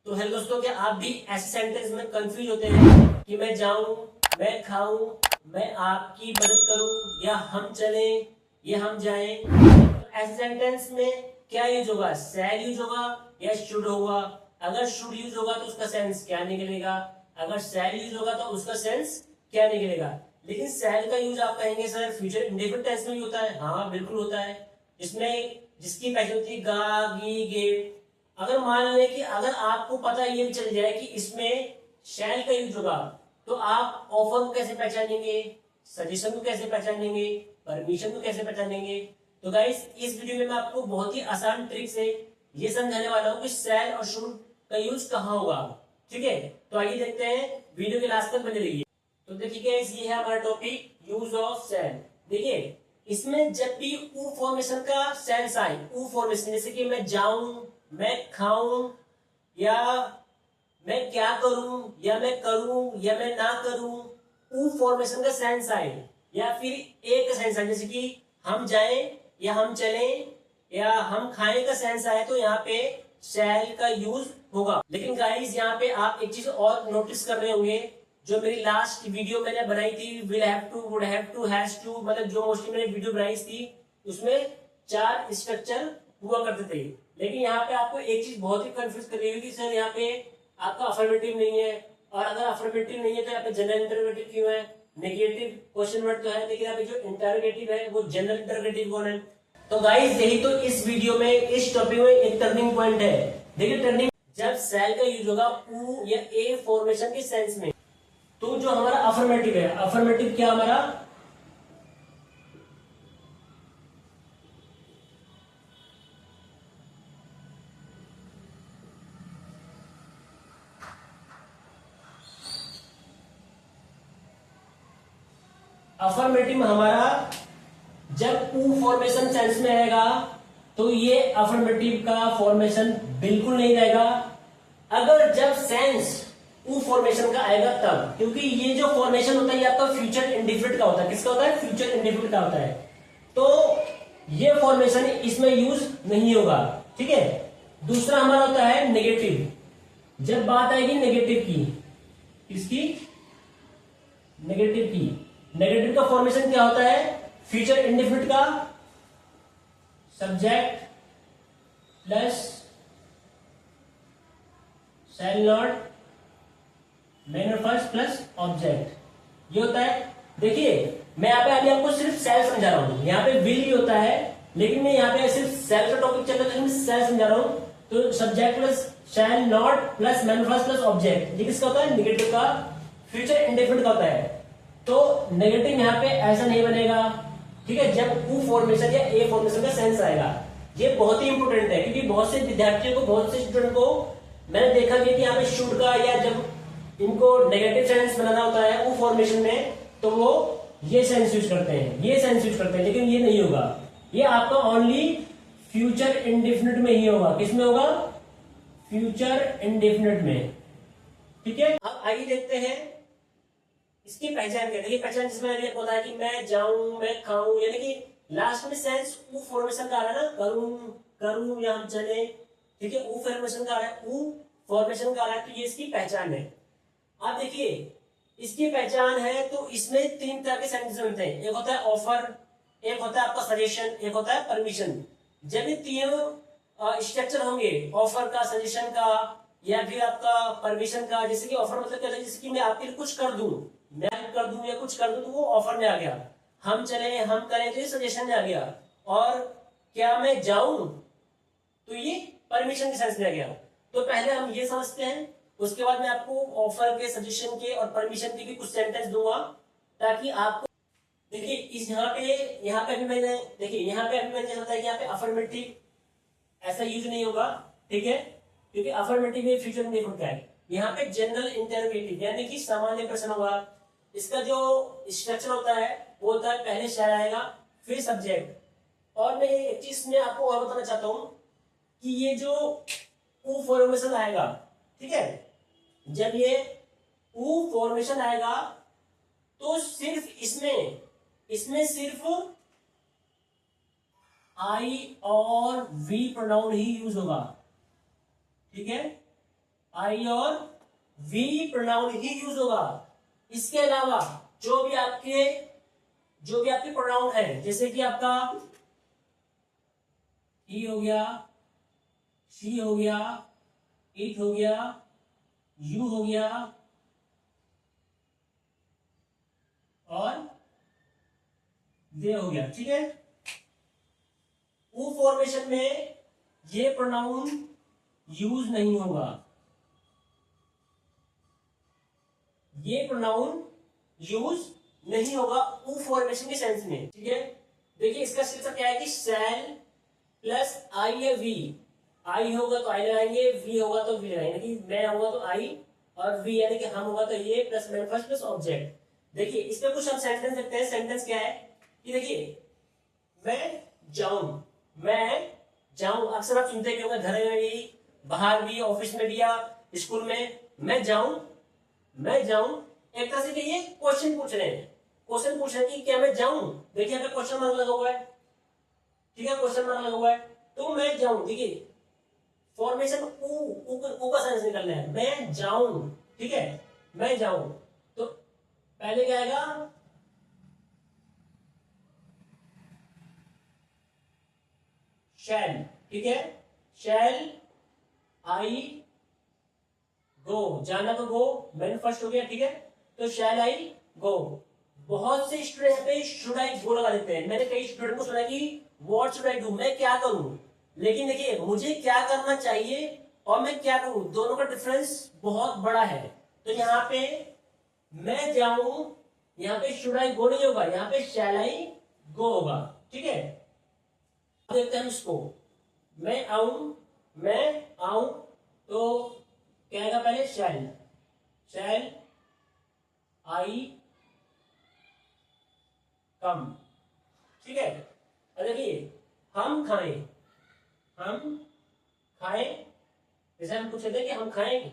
तो हेलो दोस्तों, क्या आप भी ऐसे सेंटेंस में कंफ्यूज होते हैं कि मैं जाऊं, मैं खाऊं, मैं आपकी मदद करूं, या हम चलें, या हम जाएं? तो ऐसे सेंटेंस में क्या यूज होगा? शैल यूज होगा या शुड होगा? अगर शुड यूज होगा तो उसका सेंस क्या निकलेगा, अगर शैल यूज होगा तो उसका सेंस क्या निकलेगा? लेकिन शैल का यूज आप कहेंगे सर फ्यूचर इंडेफिनिट टेंस में भी होता है। हाँ बिल्कुल होता है, जिसमें जिसकी पहचान होती है गा, गी, गे। अगर मान लें कि अगर आपको पता ये भी चल जाए कि इसमें शैल का यूज होगा, तो आप ऑफर को कैसे पहचानेंगे, सजेशन को कैसे पहचानेंगे, परमिशन को कैसे पहचानेंगे? तो गाइस, इस वीडियो में मैं आपको बहुत ही आसान ट्रिक से ये समझाने वाला हूँ कि शैल और शुड का यूज कहाँ होगा। ठीक है, तो आइए देखते हैं, वीडियो के लास्ट तक बने रहिए। तो देखिए गाइस, ये है हमारा टॉपिक यूज ऑफ शैल। देखिए, इसमें जब भी ऊ फॉर्मेशन का सेंस आए, ऊ फॉर्मेशन जैसे कि मैं जाऊं, मैं खाऊं, या मैं क्या करूं, या मैं करूं, या मैं ना करूं, ऊ फॉर्मेशन का सेंस आए, या फिर एक सेंस आए जैसे कि हम जाएं या हम चलें या हम खाएं का सेंस आए, तो यहाँ पे शैल का यूज होगा। लेकिन गाइस, यहाँ पे आप एक चीज और नोटिस कर रहे होंगे, जो मेरी लास्ट वीडियो मैंने बनाई थी will have to, would have to, has to, मतलब जो मोस्टली मैंने वीडियो बनाई थी उसमें 4 स्ट्रक्चर हुआ करते थे। लेकिन यहाँ पे आपको एक चीज बहुत ही कंफ्यूज कर रही होगी, सर यहाँ पे आपका अफर्मेटिव नहीं है, और अगर अफर्मेटिव नहीं है तो यहाँ पे जनरल इंटरोगेटिव क्यों है? नेगेटिव क्वेश्चन वर्ड तो है, लेकिन यहाँ पे जो इंटरोगेटिव है वो जनरल इंटरोगेटिव कौन है? तो गाइस, यही तो इस वीडियो में, इस टॉपिक में एक टर्निंग पॉइंट है। देखिए, टर्निंग जब सेल का यूज होगा ऊ या ए फॉर्मेशन के सेंस में, तो जो हमारा अफर्मेटिव है, अफर्मेटिव क्या हमारा? अफर्मेटिव हमारा जब ऊ फॉर्मेशन सेंस में आएगा तो ये अफर्मेटिव का फॉर्मेशन बिल्कुल नहीं रहेगा। अगर जब सेंस ऊ फॉर्मेशन का आएगा तब, क्योंकि ये जो फॉर्मेशन होता है ये आपका फ्यूचर इंडिफिनिट का होता है। किसका होता है? फ्यूचर इंडिफिनिट का होता है। तो ये फॉर्मेशन इसमें यूज नहीं होगा। ठीक है, दूसरा हमारा होता है नेगेटिव। जब बात आएगी नेगेटिव की, किसकी? नेगेटिव की। नेगेटिव का फॉर्मेशन क्या होता है? फ्यूचर इंडेफिनिट का subject plus shall not manner first plus object, ये होता है। देखिए, मैं यहाँ पे अभी आपको सिर्फ सेल समझा रहा हूं, यहाँ पे विल भी होता है, लेकिन मैं यहाँ पे सिर्फ सेल का टॉपिक चल रहा है तो मैं सेल समझा रहा हूं। तो subject plus shall not plus manner first plus object, ये किसका होता है? नेगेटिव का, फ्यूचर इंडेफिनिट का होता है। तो नेगेटिव यहाँ पे ऐसा नहीं बनेगा। ठीक है, जब ऊ फॉर्मेशन या ए फॉर्मेशन का सेंस आएगा, ये बहुत ही इंपोर्टेंट है, क्योंकि बहुत से विद्यार्थियों को, बहुत से स्टूडेंट को मैंने देखा कि यहाँ पे शुड का, या जब इनको नेगेटिव सेंस बनाना होता है ऊ फॉर्मेशन में, तो वो ये सेंस यूज करते हैं, ये सेंस यूज करते हैं, लेकिन ये नहीं होगा। ये आपका ओनली फ्यूचर इंडेफिनिट में ही होगा। किसमें होगा? फ्यूचर इंडेफिनिट में। ठीक है, अब आइए देखते हैं इसकी पहचान क्या। देखिए, पहचान जिसमें मैंने बताया कि मैं जाऊं, मैं खाऊं, यानी कि लास्ट में सेंस ऊ फॉर्मेशन का आ रहा है ना, करूं, करूं या हम चले। ठीक है, ऊ फॉर्मेशन का आ रहा है, ऊ फॉर्मेशन का आ रहा है, तो ये इसकी पहचान है। अब देखिए, इसकी पहचान है तो इसमें 3 तरह के सेंटेंस बनते हैं। एक होता है ऑफर, एक होता है आपका सजेशन, एक होता है परमिशन। जब ये तीनों स्ट्रक्चर होंगे, ऑफर का, सजेशन का, या फिर आपका परमिशन का, जैसे कि ऑफर मतलब क्या है? जैसे कि मैं आपके लिए कुछ कर दूं, मैं कर दूं या कुछ कर दूं, तो वो ऑफर में आ गया। हम चले, हम करें, तो ये सजेशन में आ गया। और क्या मैं जाऊं, तो ये परमिशन के सेंस में आ गया। तो पहले हम ये समझते हैं, उसके बाद मैं आपको ऑफर के, सजेशन के और परमिशन के भी कुछ सेंटेंस दूंगा, ताकि आपको देखिए इस यहाँ पे भी मैंने, देखिए यहाँ पे अभी मैंने जैसा बताया कि यहाँ पे अफर्मेटिव ऐसा यूज नहीं होगा। ठीक है, क्योंकि अफर्मेटिव में फ्यूचर में होता है। यहाँ पे जनरल इंटरोगेटिव यानी कि सामान्य प्रश्न होगा। इसका जो स्ट्रक्चर होता है वो होता है, पहले शैल आएगा, फिर सब्जेक्ट। और मैं एक चीज में आपको और बताना चाहता हूं कि ये जो ऊ फॉर्मेशन आएगा, ठीक है, जब ये ऊ फॉर्मेशन आएगा तो सिर्फ इसमें सिर्फ आई और वी प्रोनाउन ही यूज होगा। ठीक है, आई और वी प्रोनाउन ही यूज होगा। इसके अलावा जो भी आपके प्रोनाउन है, जैसे कि आपका ही हो गया, शी हो गया, इट हो गया, यू हो गया और दे हो गया, ठीक है। ऊ फॉर्मेशन में ये प्रोनाउन यूज नहीं होगा, ये प्रोनाउन यूज नहीं होगा ऊ फॉर्मेशन के सेंस में, ठीक है। देखिए इसका सिलसिला क्या है कि शैल प्लस आई है वी, आई होगा तो आई लगाएंगे, वी होगा तो वी लगाएंगे, कि मैं होगा तो आई और वी यानी कि हम होगा तो ये plus man first plus object. देखिए इसमें कुछ हम सेंटेंस लिखते हैं। सेंटेंस क्या है कि देखिए मैं जाऊं अक्सर आप सुनते होंगे घर में भी, बाहर भी, ऑफिस में भी या स्कूल में, मैं जाऊं एक तरह से कि ये क्वेश्चन पूछ रहे हैं, कि क्या मैं जाऊं। देखिए यहाँ पे क्वेश्चन मार्क लगा हुआ है, ठीक है, क्वेश्चन मार्क लगा हुआ है, तो मैं जाऊं, देखिए फॉर्मेशन ऊ का सेंस निकलना है, मैं जाऊं, ठीक है, मैं जाऊं। तो पहले क्या आएगा, शैल, ठीक है, शैल आई गो, जाना तो गो मैंने फर्स्ट हो गया, ठीक है, तो शैल आई गो। बहुत से स्टूडेंट यहाँ पे शुड आई गो लगा देते हैं। मैंने कई स्टूडेंट को सुना कि व्हाट शुड आई डू, मैं क्या करूं, लेकिन देखिए मुझे क्या करना चाहिए और मैं क्या करूं, दोनों का डिफरेंस बहुत बड़ा है। तो यहाँ पे मैं जाऊं, यहाँ पे शुड आई गो नहीं होगा, यहाँ पे शैल आई गो होगा, ठीक है। देखते हैं इसको, मैं आऊं तो क्या आएगा, पहले शैल आई कम, ठीक है। और देखिए हम खाएं, जैसे हम पूछे थे कि हम खाएंगे,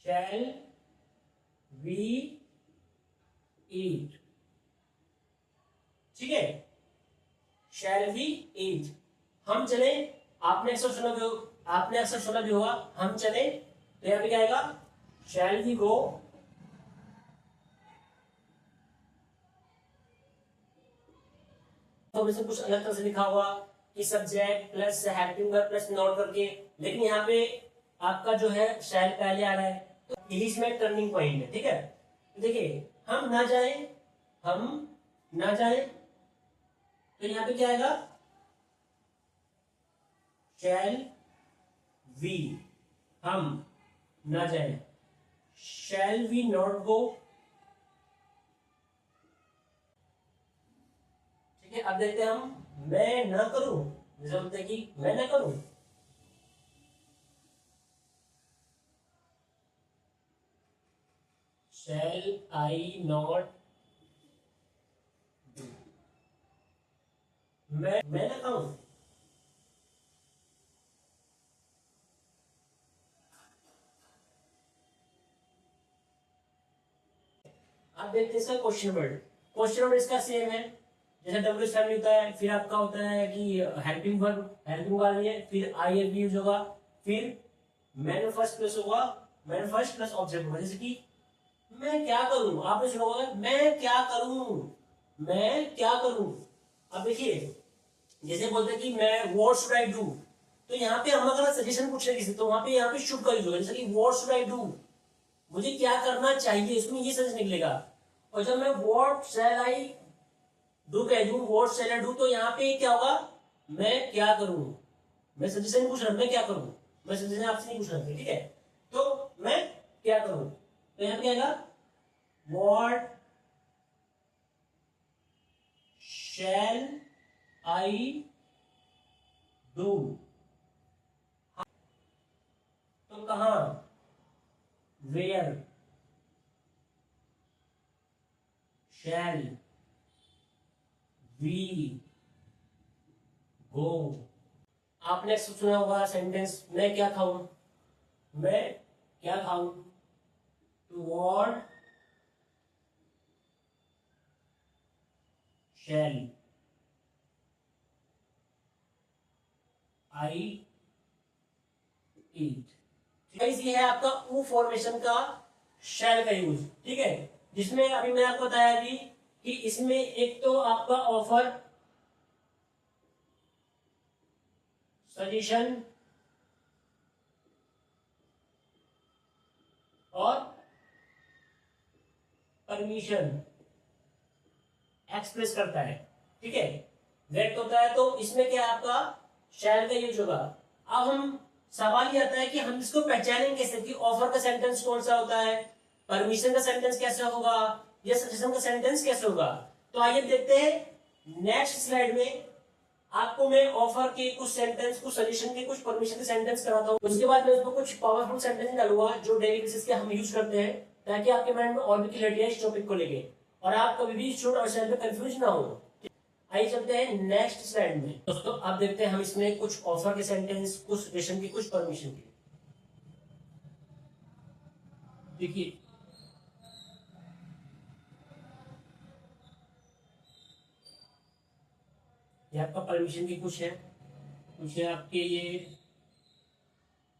शैल वी ईट, ठीक है, शैल वी ईट। हम चले, आपने अक्सर सुना भी होगा हम चले, तो यहां पे क्या आएगा, शैल वी गो, तो वैसे कुछ अलग तरह से लिखा हुआ कि subject plus helping verb plus not करके, लेकिन यहाँ पे आपका जो है शैल पहले आ रहा है, तो इंग्लिश में टर्निंग पॉइंट है, ठीक है। देखिए हम ना जाए तो यहाँ पे क्या आएगा, शैल वी, हम ना जाए, शैल वी नॉट गो, ठीक है। अब देखते हैं हम, मैं ना करूं, जैसे बोलते हैं कि मैं ना करूं, शैल आई नॉट डू, मैं ना खाऊं, आप देखते हैं इसका क्वेश्चन वर्ड इसका सेम है, जैसे डब्ल्यू एस फैमिली होता है, फिर आपका होता है कि हेल्पिंग वाला है, फिर आई एल यूज होगा, फिर मैन फर्स्ट प्लस होगा, मैन फर्स्ट प्लस ऑब्जेक्ट होगा। जैसे कि मैं क्या करूं, आपने सुना होगा मैं क्या करूं। अब देखिए जैसे बोलते हैं कि मैं व्हाट शुड आई डू, तो यहाँ पे हम अगर सजेशन पूछ रहे किसी, तो वहां पे यहाँ पे शुड का यूज होगा, जैसे कि व्हाट शुड आई डू, मुझे क्या करना चाहिए, इसमें ये सजेशन निकलेगा। और जब मैं व्हाट शैल आई डू कह दूं, व्हाट शैल आई डू, तो यहाँ पे क्या होगा, मैं क्या करूं, मैं सजेशन पूछ रहा हूं, मैं क्या करूं, मैं सजेशन आपसे नहीं पूछ रहा हूं, ठीक है। तो मैं क्या करूं, तो यहाँ पे क्या आएगा, व्हाट शैल आई डू, तो कहां, वेयर शैल वी गो। आपने सुना होगा सेंटेंस, मैं क्या खाऊं, टू व्हाट शैल आई ईट। ये है आपका ऊ फॉर्मेशन का शैल का यूज, ठीक है, जिसमें अभी मैंने आपको बताया अभी कि इसमें एक तो आपका ऑफर, सजेशन और परमिशन एक्सप्रेस करता है, ठीक है, व्यक्त होता है। तो इसमें क्या आपका शैल का यूज होगा। अब हम सवाल ये आता है कि हम इसको पहचानेंगे कैसे कि ऑफर का सेंटेंस कौन सा होता है, परमिशन का सेंटेंस कैसे होगा, या सजेशन का सेंटेंस कैसे होगा। तो आइए देखते हैं नेक्स्ट स्लाइड में आपको मैं ऑफर के कुछ सेंटेंस, कुछ सजेशन के, कुछ परमिशन के सेंटेंस कराता हूँ। उसके बाद मैं उसमें कुछ पावरफुल सेंटेंस डालूंगा जो डेली बेसिस के हम यूज करते हैं, ताकि आपके माइंड में और भी क्लियरिटी है इस टॉपिक को लेके और आप कभी भी स्टूडेंट और स्टैंड में कंफ्यूज ना हो। आइए चलते हैं नेक्स्ट स्लाइड में। दोस्तों आप देखते हैं हम इसमें कुछ ऑफर के सेंटेंस, कुछ सजेशन के, कुछ परमिशन के। देखिए ये आपका परमिशन के कुछ है आपके ये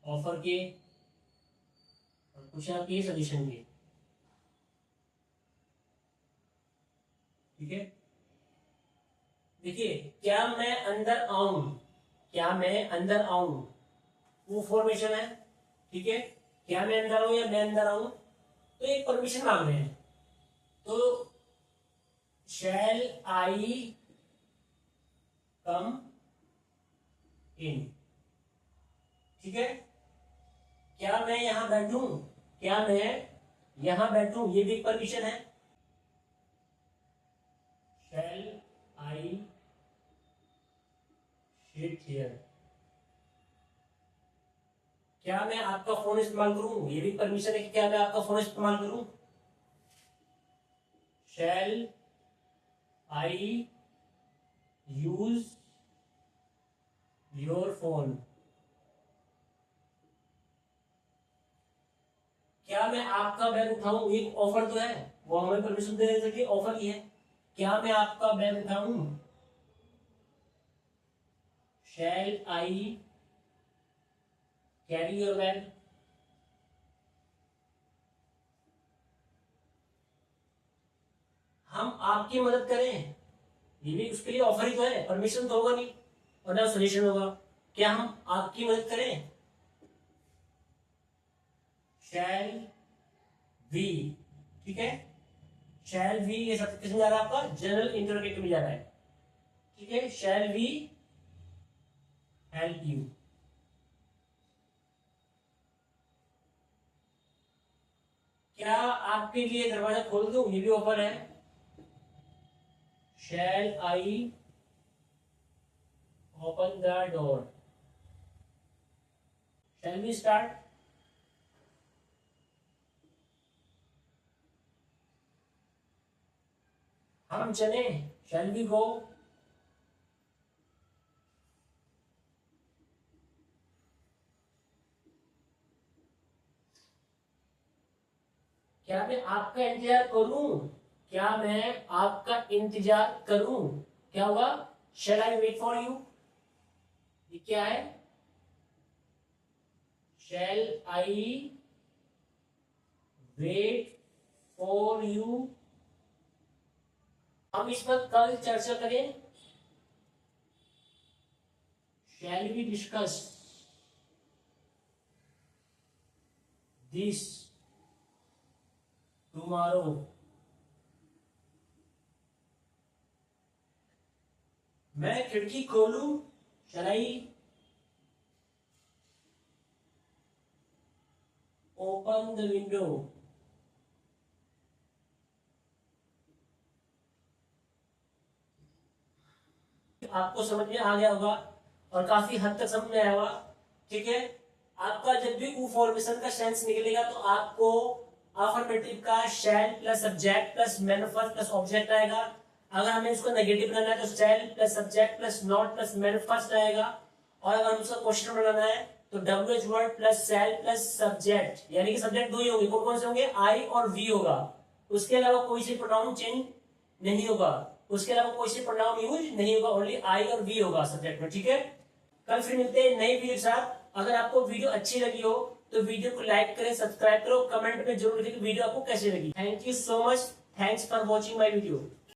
ऑफर के, और कुछ है आपके ये सजेशन के, ठीक है। देखिए क्या मैं अंदर आऊं, क्या मैं अंदर आऊं, वो फॉर्मेशन है, ठीक है। क्या मैं अंदर आऊं या मैं अंदर आऊं, तो एक परमिशन मांग रहे हैं। तो शैल आई कम इन, ठीक है। क्या मैं यहां बैठूं, क्या मैं यहां बैठूं, ये भी एक परमिशन है। शैल आई सिट हियर, क्या मैं आपका फोन इस्तेमाल करूं, ये भी परमिशन है कि क्या मैं आपका फोन इस्तेमाल करूं। शैल आई यूज योर फोन, क्या मैं आपका बैग उठाऊं, ये ऑफर तो है, वो हमें परमिशन दे देते कि ऑफर ही है। क्या मैं आपका बैग उठाऊं, shall I carry your bag, हम आपकी मदद करें, ये भी उसके लिए ऑफर ही तो है, परमिशन तो होगा नहीं और ना सजेशन होगा। क्या हम आपकी मदद करें, शैल वी, ठीक है। शैल वी ये सब किसमें जा रहा है, आपका जनरल इंटरोगेटिव में जा रहा है, ठीक है। शैल वी हेल्प यू, क्या आपके लिए दरवाजा खोल दूं, ये भी ऑफर है। Shall I open the door, shall we start, हम चले, शैल वी गो, क्या मैं आपका इंतजार करूं, क्या मैं आपका इंतजार करूं, क्या होगा, shall I wait for you, ये क्या है, shall I wait for you. हम इस पर कल चर्चा करें, shall we discuss this tomorrow, मैं खिड़की खोलूं, shall I open the window, आपको समझ में आ गया होगा और काफी हद तक समझ में आया होगा, ठीक है। आपका जब भी ऊ फॉर्मेशन का सेंस निकलेगा तो आपको अफर्मेटिव का शैल plus subject plus manifest plus object आएगा। अगर हमें इसको नेगेटिव बनाना है तो शैल plus subject plus not plus manifest आएगा। और अगर हम उसका क्वेश्चन बनाना है तो डब्ल्यूएच वर्ड प्लस शैल प्लस सब्जेक्ट, यानी कि सब्जेक्ट दो ही होंगे, कौन कौन से होंगे, आई और वी होगा। उसके अलावा कोई से प्रोनाउन चेंज नहीं होगा, उसके अलावा कोई से प्रोनाउन यूज नहीं होगा, ओनली आई और वी होगा सब्जेक्ट में, ठीक है। कल फिर मिलते हैं नई वीडियो के साथ, अगर आपको वीडियो अच्छी लगी हो तो वीडियो को लाइक करें, सब्सक्राइब करो, कमेंट में जरूर लिखें कि वीडियो आपको कैसी लगी। Thank you so much, thanks for watching my video.